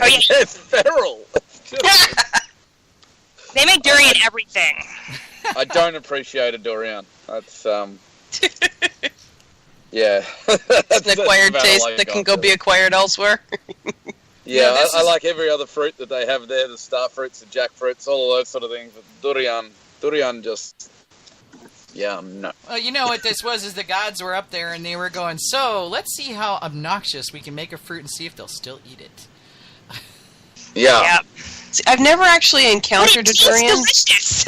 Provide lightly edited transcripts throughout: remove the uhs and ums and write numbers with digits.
Oh, yeah. They're feral. They make durian everything. I don't appreciate a durian. That's, yeah. It's an acquired taste that can go be acquired elsewhere. Yeah, I like every other fruit that they have there, the star fruits, the jackfruits, all of those sort of things. But durian just, no. Well, you know what this was, is the gods were up there and they were going, so let's see how obnoxious we can make a fruit and see if they'll still eat it. Yeah. Yep. See, I've never actually encountered a durian. It's delicious.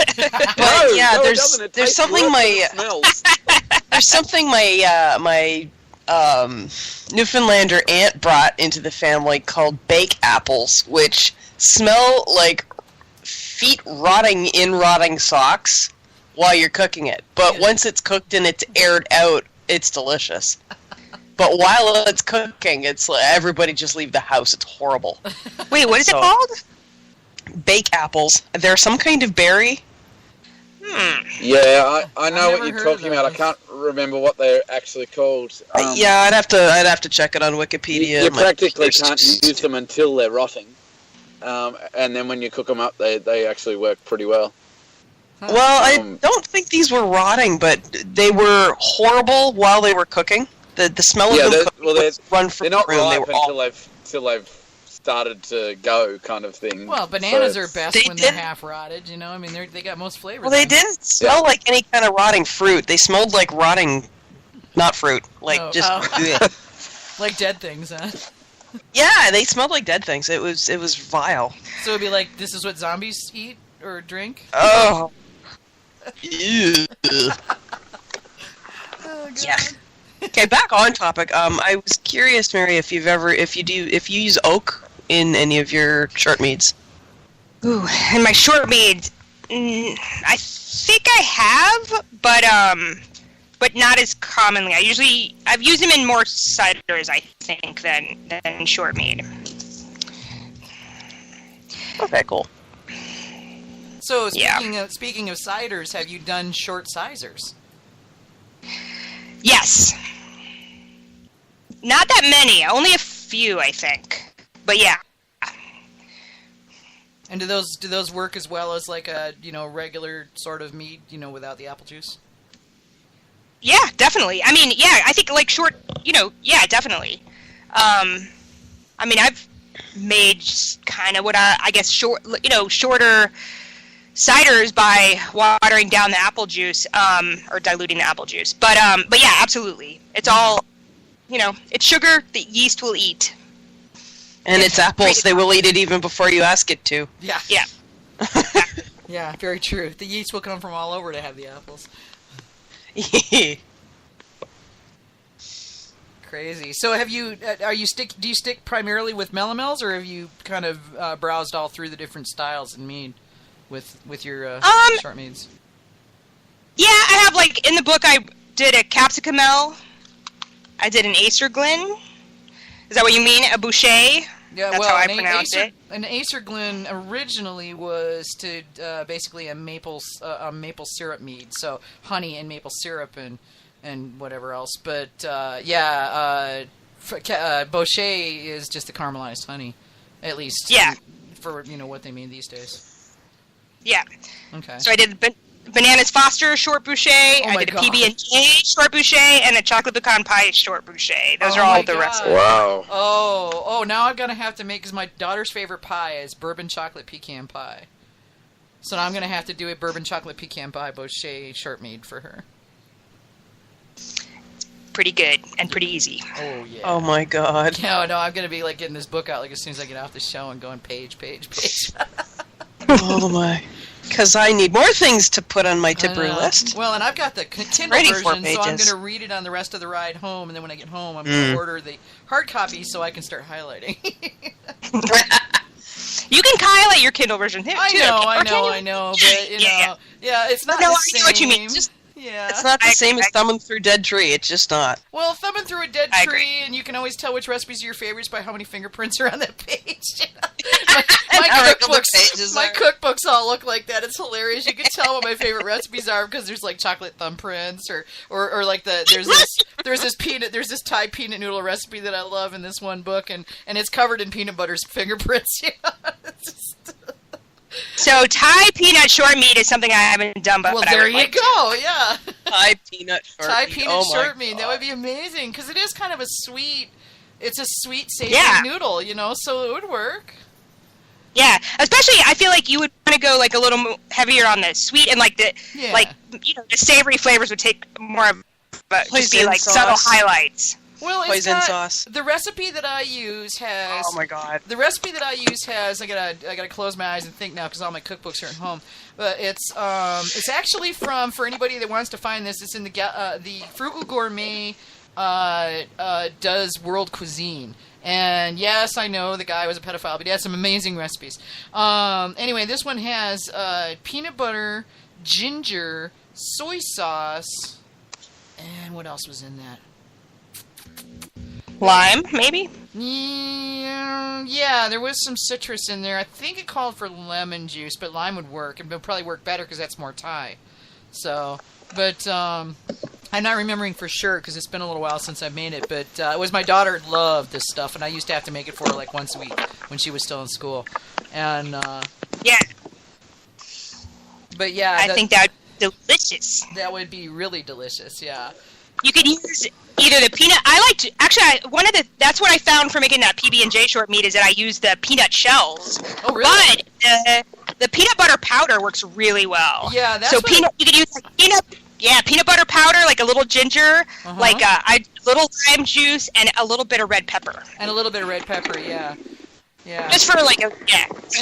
But there's something my Newfoundlander aunt brought into the family called bake apples, which smell like feet rotting in rotting socks while you're cooking it. But once it's cooked and it's aired out, it's delicious. But while it's cooking, it's like everybody just leave the house. It's horrible. Wait, what is it called? Bake apples. They're some kind of berry. Yeah, I know what you're talking about. I can't remember what they're actually called. I'd have to check it on Wikipedia. You practically can't use them until they're rotting, and then when you cook them up, they actually work pretty well. Well, I don't think these were rotting, but they were horrible while they were cooking. The smell of them run from the room. They were until they've started to go, kind of thing. Well, bananas are best when they're half rotted. You know, I mean, they got most flavor. Well, they didn't smell like any kind of rotting fruit. They smelled like rotting, not fruit, like like dead things, huh? Yeah, they smelled like dead things. It was vile. So it'd be like, this is what zombies eat or drink. Oh. Ew. Oh, God. Yeah. Okay, back on topic. I was curious, Mary, if you use oak in any of your short meads. Ooh, in my short mead, I think I have, but not as commonly. I've used them in more ciders, I think, than short mead. Okay, cool. So speaking of ciders, have you done short sizers? Yes. Not that many. Only a few, I think. But yeah. And do those work as well as like a regular sort of mead, without the apple juice? Yeah, definitely. I mean, yeah, I think like short, yeah, definitely. I mean, I've made kind of what I guess shorter ciders by watering down the apple juice, or diluting the apple juice. But yeah, absolutely. It's all, it's sugar that yeast will eat. And it's apples. They will eat it even before you ask it to. Yeah. Yeah. Yeah, very true. The yeast will come from all over to have the apples. Crazy. So do you stick primarily with melomels, or have you kind of browsed all through the different styles in mead with your short meads? Yeah, I have, like, in the book I did a capsicumel. I did an acerglyn. Is that what you mean? A boucher? Yeah, That's how I pronounce it. An acerglyn originally was to basically a maple syrup mead, so honey and maple syrup and whatever else. But boucher is just the caramelized honey, at least. Yeah. For what they mean these days. Yeah. Okay. So I did Bananas Foster short boucher. I did a PB&J short boucher and a chocolate pecan pie short boucher. Those are all the recipes. Wow. Oh, now I'm gonna have to make, because my daughter's favorite pie is bourbon chocolate pecan pie. So now I'm gonna have to do a bourbon chocolate pecan pie boucher short mead for her. Pretty good and pretty easy. Oh yeah. Oh my God. No, I'm gonna be like getting this book out like as soon as I get off the show and going page. Oh my. Because I need more things to put on my to-brew list. Well, and I've got the Kindle version, so I'm going to read it on the rest of the ride home, and then when I get home, I'm going to order the hard copy so I can start highlighting. You can highlight your Kindle version too. I know, but yeah, it's not the same. I know what you mean. It's not the same as thumbing through Dead Tree. It's just not. Well, thumbing through a dead tree, and you can always tell which recipes are your favorites by how many fingerprints are on that page. cookbooks all look like that. It's hilarious. You can tell what my favorite recipes are because there's like chocolate thumbprints or like there's this Thai peanut noodle recipe that I love in this one book, and it's covered in peanut butter's fingerprints. So Thai peanut short meat is something I haven't done, but there you go. Yeah, Thai peanut short meat. That would be amazing because it is kind of a sweet. It's a sweet, savory noodle, so it would work. Yeah, especially I feel like you would want to go like a little heavier on the sweet and like the the savory flavors would take more of just be like subtle highlights. Well, poison sauce. The recipe that I use has. Oh my god. The recipe that I use has. I gotta close my eyes and think now because all my cookbooks are at home. But it's actually for anybody that wants to find this. It's in the Fruit Gourmet does world cuisine. And yes, I know the guy was a pedophile, but he has some amazing recipes. Anyway, this one has peanut butter, ginger, soy sauce, and what else was in that? Lime, maybe? Yeah, there was some citrus in there. I think it called for lemon juice, but lime would work. It would probably work better because that's more Thai. So, but I'm not remembering for sure because it's been a little while since I made it. But it was my daughter loved this stuff, and I used to have to make it for her like once a week when she was still in school. And yeah. But yeah, I think that would be delicious. That would be really delicious. Yeah. You could use either the peanut. That's what I found for making that PB&J short meat is that I use the peanut shells. Oh, really? But the peanut butter powder works really well. Yeah, that's so you could use like peanut butter powder, like a little ginger, like a little lime juice, and a little bit of red pepper. And a little bit of red pepper, yeah. Yeah. Just for like and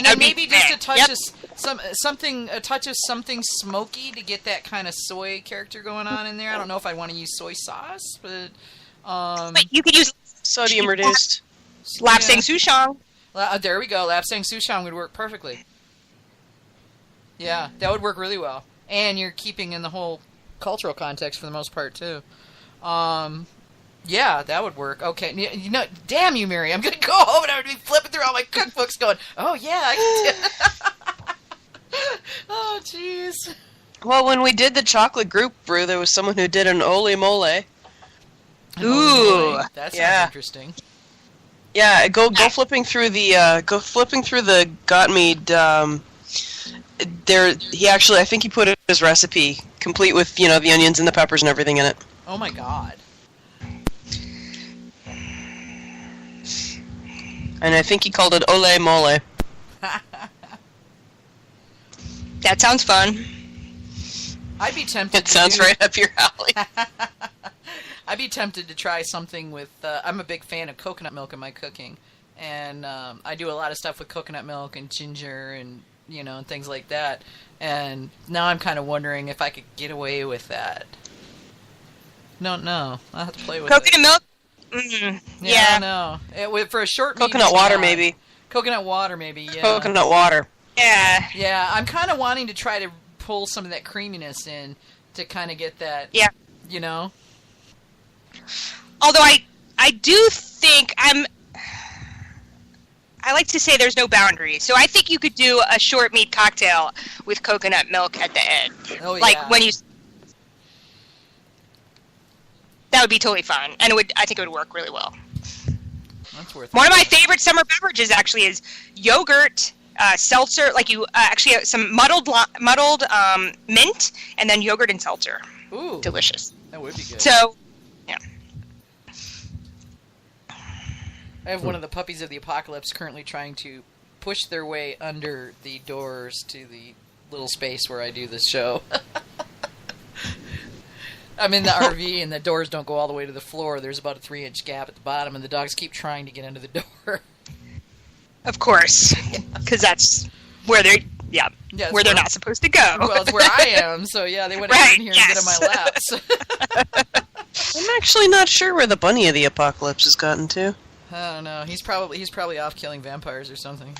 then maybe just a touch of something smoky to get that kind of soy character going on in there. I don't know if I want to use soy sauce, but you could use sodium reduced lapsang souchong. There we go. Lapsang souchong would work perfectly. Yeah, that would work really well. And you're keeping in the whole cultural context for the most part too. Yeah, that would work. Okay, damn you, Mary. I'm going to go home and I'm going to be flipping through all my cookbooks going, oh, yeah, I can do Oh, jeez. Well, when we did the chocolate group brew, there was someone who did an ole mole. Ooh. That sounds interesting. Yeah, go flipping through the Gottmead. I think he put his recipe complete with the onions and the peppers and everything in it. Oh my god. And I think he called it ole mole. That sounds fun. I'd be tempted. It sounds right up your alley. I'd be tempted to try something with. I'm a big fan of coconut milk in my cooking, and I do a lot of stuff with coconut milk and ginger and and things like that. And now I'm kind of wondering if I could get away with that. Don't know. I'll have to play with coconut milk. Yeah, no. For a short coconut water, maybe. Coconut water, maybe. Yeah. Coconut water. Yeah. Yeah, I'm kind of wanting to try to pull some of that creaminess in to kind of get that. Yeah. Although I do think I like to say there's no boundaries. So I think you could do a short meat cocktail with coconut milk at the end. Oh, yeah. Like when you. That would be totally fun, and I think it would work really well. That's worth it. One of my favorite summer beverages actually is yogurt, seltzer. Like you actually some muddled mint, and then yogurt and seltzer. Ooh, delicious. That would be good. So, yeah. I have one of the puppies of the apocalypse currently trying to push their way under the doors to the little space where I do this show. I'm in the RV, and the doors don't go all the way to the floor. There's about a 3-inch gap at the bottom, and the dogs keep trying to get under the door. Of course, because that's where they're where they're not supposed to go. Well, it's where I am, so yeah, they went in here and get on my laps. I'm actually not sure where the bunny of the apocalypse has gotten to. I don't know. He's probably off killing vampires or something.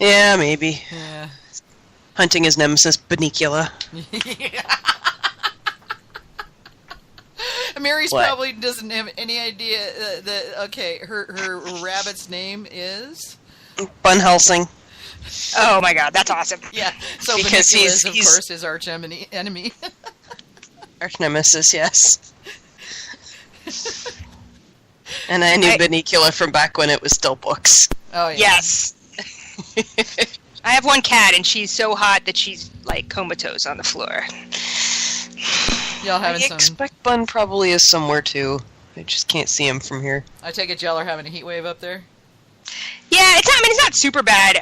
Yeah, maybe. Yeah. Hunting his nemesis, Banicula. Mary's probably doesn't have any idea that her rabbit's name is Bun Helsing. Oh my god, that's awesome. Yeah, so Because Beniculus, he's- of course, his arch enemy. Arch nemesis, yes. And I knew Benicula from back when it was still books. Oh, yeah. Yes. I have one cat, and she's so hot that she's, like, comatose on the floor. Y'all having I some... expect Bun probably is somewhere, too. I just can't see him from here. I take it y'all are having a heat wave up there? Yeah, it's not super bad,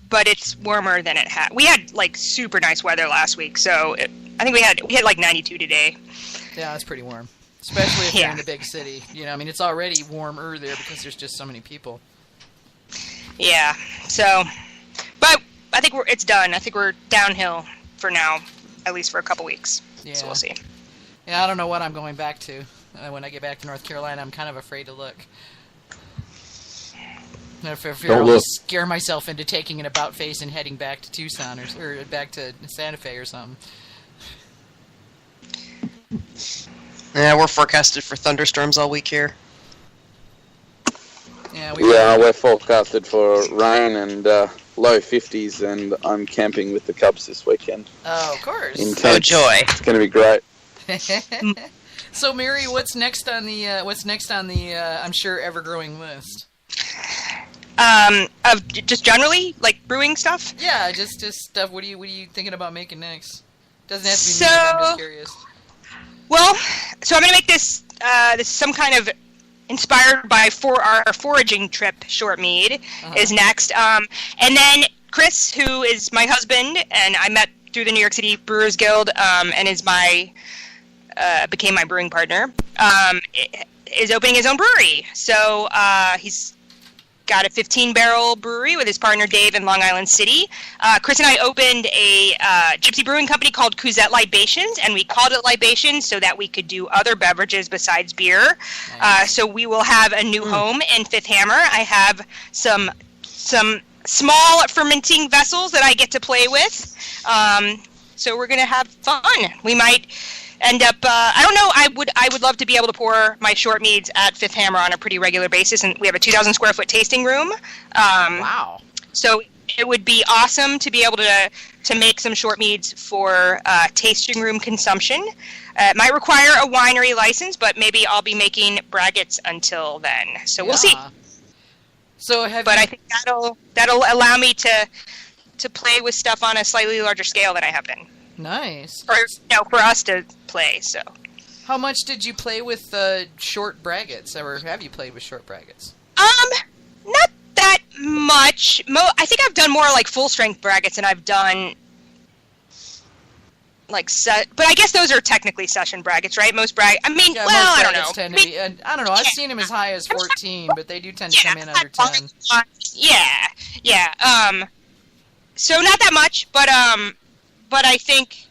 but it's warmer than it had. We had, like, super nice weather last week, so I think we had like 92 today. Yeah, it's pretty warm. Especially if you're Yeah. in a big city. You know, I mean, it's already warmer there because there's just so many people. Yeah, so, but I think it's done. I think we're downhill for now, at least for a couple weeks. Yeah. So we'll see. Yeah, I don't know what I'm going back to. When I get back to North Carolina, I'm kind of afraid to look. I fear Don't I'll look. scare myself into taking an about face and heading back to Tucson or back to Santa Fe or something. Yeah, we're forecasted for thunderstorms all week here. Yeah, We're forecasted for rain and low 50s, and I'm camping with the Cubs this weekend. Oh, of course. In Oh, Kent. joy. It's going to be great. So, Mary, what's next on the I'm sure ever-growing list? Of just generally, like, brewing stuff? Yeah, just stuff. What are you thinking about making next? Doesn't have to be So- me, I'm just curious. Well, so I'm going to make this some kind of inspired by our foraging trip short mead is next. And then Chris, who is my husband, and I met through the New York City Brewers Guild, and is became my brewing partner, is opening his own brewery. So he's got a 15-barrel brewery with his partner Dave in Long Island City. Chris and I opened a gypsy brewing company called Couzette Libations, and we called it Libations so that we could do other beverages besides beer. Nice. So we will have a new home in Fifth Hammer. I have some small fermenting vessels that I get to play with. So we're going to have fun. We might end up, I don't know, I would love to be able to pour my short meads at Fifth Hammer on a pretty regular basis, and we have a 2,000 square foot tasting room. Wow. So it would be awesome to be able to make some short meads for tasting room consumption. It might require a winery license, but maybe I'll be making braggots until then. So we'll see. So I think that'll allow me to play with stuff on a slightly larger scale than I have been. Nice. Or for us to play. So How much did you play with short braggots, or have you played with short braggots? Not that much. I think I've done more like full strength braggots, and I've done like but I guess those are technically session braggots, right? Most I mean, Yeah, well, most I don't braggots know. tend to be, I don't know. I've seen them as high as 14, but they do tend to come in under 10. Yeah. So not that much, but I think,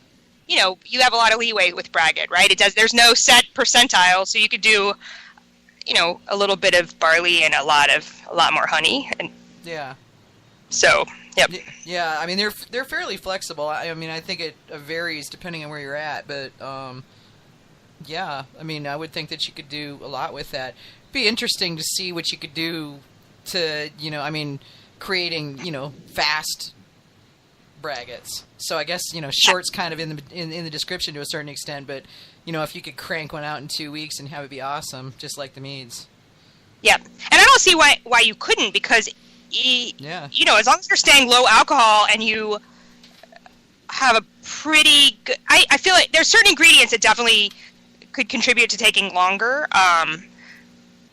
you have a lot of leeway with braggot, right? There's no set percentile, so you could do, a little bit of barley and a lot more honey, and Yeah. so, yep. Yeah, I mean they're fairly flexible. I mean I think it varies depending on where you're at, but yeah, I mean I would think that you could do a lot with that. Be interesting to see what you could do to creating fast braggots. So I guess short's kind of in the description to a certain extent, but if you could crank one out in 2 weeks and have it be awesome, just like the meads. Yep. And I don't see why you couldn't, because as long as you're staying low alcohol and you have a pretty good, I feel like there's certain ingredients that definitely could contribute to taking longer.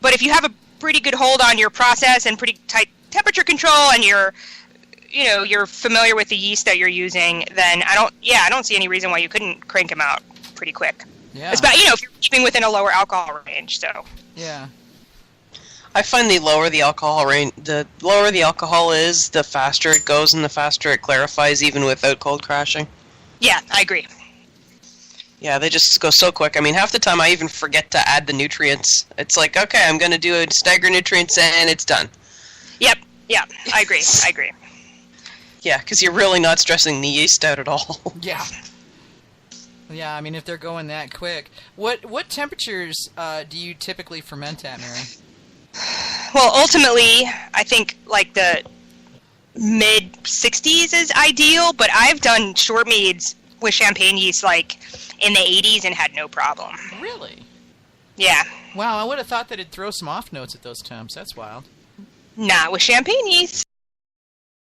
But if you have a pretty good hold on your process and pretty tight temperature control, and you're familiar with the yeast that you're using, then I don't see any reason why you couldn't crank them out pretty quick. Yeah. It's about, if you're keeping within a lower alcohol range, so. Yeah. I find the lower the alcohol is, the faster it goes and the faster it clarifies, even without cold crashing. Yeah, I agree. Yeah, they just go so quick. I mean, half the time I even forget to add the nutrients. It's like, okay, I'm going to do a stagger nutrients and it's done. Yep, yeah, I agree. Yeah, because you're really not stressing the yeast out at all. Yeah. Yeah, I mean, if they're going that quick. What temperatures do you typically ferment at, Mary? Well, ultimately, I think like the mid 60s is ideal, but I've done short meads with champagne yeast like in the 80s and had no problem. Really? Yeah. Wow, I would have thought that it'd throw some off notes at those temps. That's wild. Not with champagne yeast.